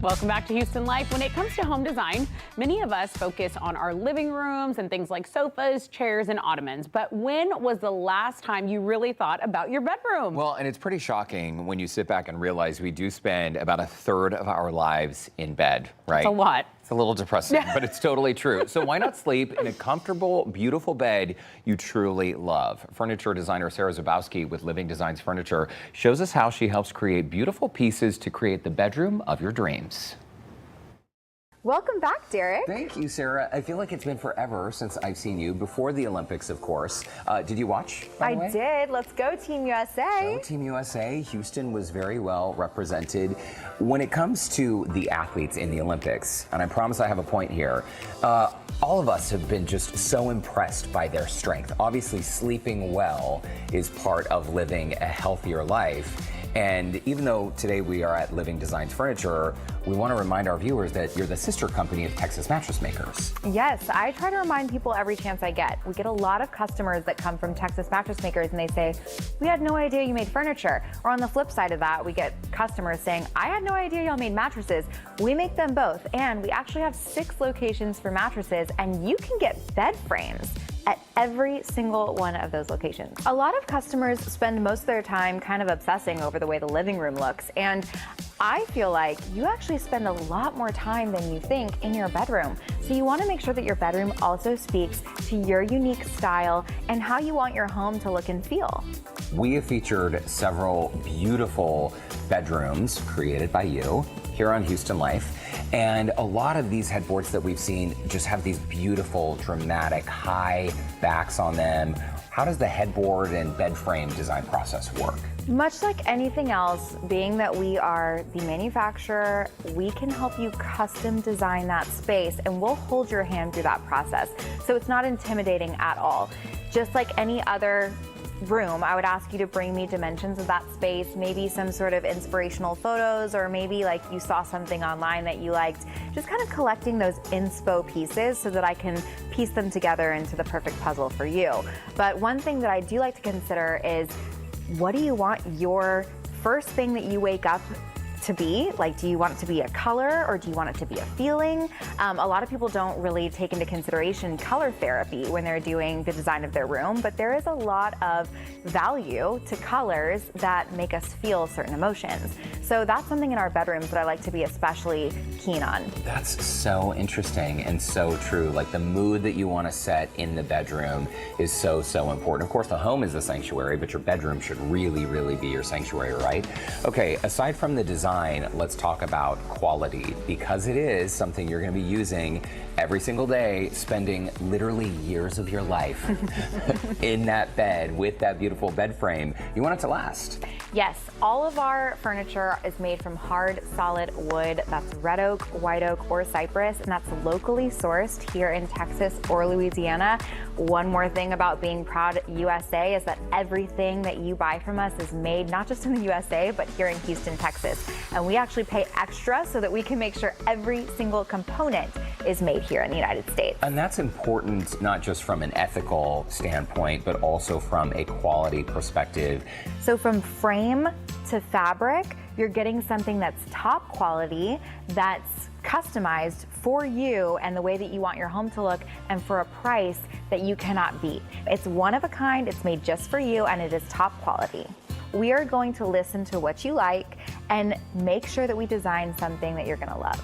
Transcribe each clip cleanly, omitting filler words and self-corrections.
Welcome back to Houston Life. When it comes to home design, many of us focus on our living rooms and things like sofas, chairs, and ottomans. But when was the last time you really thought about your bedroom? Well, and it's pretty shocking when you sit back and realize we do spend about a third of our lives in bed, right? It's a lot. It's a little depressing, but it's totally true. So why not sleep in a comfortable, beautiful bed you truly love? Furniture designer Sarah Zabowski with Living Designs Furniture shows us how she helps create beautiful pieces to create the bedroom of your dreams. Welcome back, Derek. Thank you, Sarah. I feel like it's been forever since I've seen you, before the Olympics, of course. Did you watch, by the way? I did. Let's go, Team USA. Go, Team USA. Houston was very well represented. When it comes to the athletes in the Olympics, and I promise I have a point here, all of us have been just so impressed by their strength. Obviously, sleeping well is part of living a healthier life. And even though today we are at Living Designs Furniture, we want to remind our viewers that you're the sister company of Texas Mattress Makers. Yes, I try to remind people every chance I get. We get a lot of customers that come from Texas Mattress Makers and they say, we had no idea you made furniture. Or on the flip side of that, we get customers saying, I had no idea y'all made mattresses. We make them both. And we actually have 6 locations for mattresses, and you can get bed frames at every single one of those locations. A lot of customers spend most of their time kind of obsessing over the way the living room looks, and I feel like you actually spend a lot more time than you think in your bedroom. So you want to make sure that your bedroom also speaks to your unique style and how you want your home to look and feel. We have featured several beautiful bedrooms created by you here on Houston Life. And a lot of these headboards that we've seen just have these beautiful, dramatic, high backs on them. How does the headboard and bed frame design process work? Much like anything else, being that we are the manufacturer, we can help you custom design that space, and we'll hold your hand through that process. So it's not intimidating at all. Just like any other room, I would ask you to bring me dimensions of that space, maybe some sort of inspirational photos, or maybe like you saw something online that you liked. Just kind of collecting those inspo pieces so that I can piece them together into the perfect puzzle for you. But one thing that I do like to consider is, what do you want your first thing that you wake up to be? Like, do you want it to be a color, or do you want it to be a feeling? A lot of people don't really take into consideration color therapy when they're doing the design of their room, but there is a lot of value to colors that make us feel certain emotions. So that's something in our bedrooms that I like to be especially keen on. That's so interesting and so true. Like, the mood that you want to set in the bedroom is so important. Of course, the home is the sanctuary, but your bedroom should really be your sanctuary, right? Okay, aside from the design, let's talk about quality, because it is something you're going to be using every single day, spending literally years of your life in that bed with that beautiful bed frame. You want it to last. Yes, all of our furniture is made from hard, solid wood. That's red oak, white oak, or cypress, and that's locally sourced here in Texas or Louisiana. One more thing about being proud USA is that everything that you buy from us is made not just in the USA, but here in Houston, Texas. And we actually pay extra so that we can make sure every single component is made here in the United States. And that's important, not just from an ethical standpoint, but also from a quality perspective. So from frame to fabric, you're getting something that's top quality, that's customized for you and the way that you want your home to look, and for a price that you cannot beat. It's one of a kind, it's made just for you, and it is top quality. We are going to listen to what you like and make sure that we design something that you're gonna love.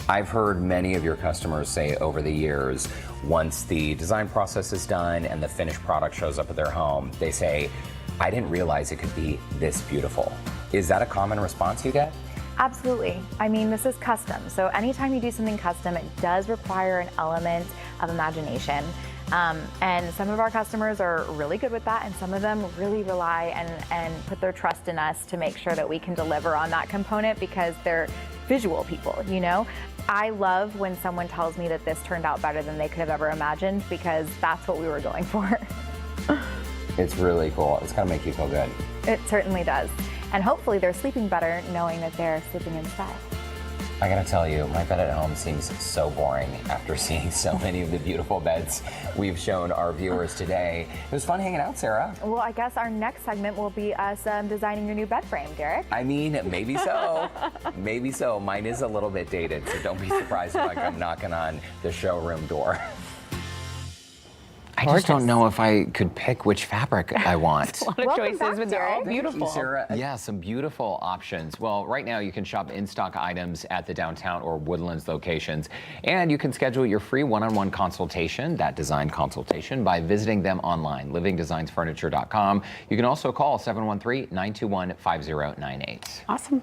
I've heard many of your customers say over the years, once the design process is done and the finished product shows up at their home, they say, I didn't realize it could be this beautiful. Is that a common response you get? Absolutely. I mean, this is custom. So anytime you do something custom, it does require an element of imagination. And some of our customers are really good with that, and some of them really rely and put their trust in us to make sure that we can deliver on that component, because they're visual people, you know? I love when someone tells me that this turned out better than they could have ever imagined, because that's what we were going for. It's really cool. It's gonna make you feel good. It certainly does. And hopefully they're sleeping better knowing that they're sleeping in style. I gotta tell you, my bed at home seems so boring after seeing so many of the beautiful beds we've shown our viewers today. It was fun hanging out, Sarah. Well, I guess our next segment will be us designing your new bed frame, Derek. I mean, maybe so. Maybe so. Mine is a little bit dated, so don't be surprised if I come knocking on the showroom door. I just don't know if I could pick which fabric I want. A lot of Welcome choices, back, but they're all Derek. beautiful. Thank you, Sarah. Yeah, some beautiful options. Well, right now you can shop in-stock items at the downtown or Woodlands locations, and you can schedule your free one-on-one consultation, that design consultation, by visiting them online, livingdesignsfurniture.com. You can also call 713-921-5098. Awesome.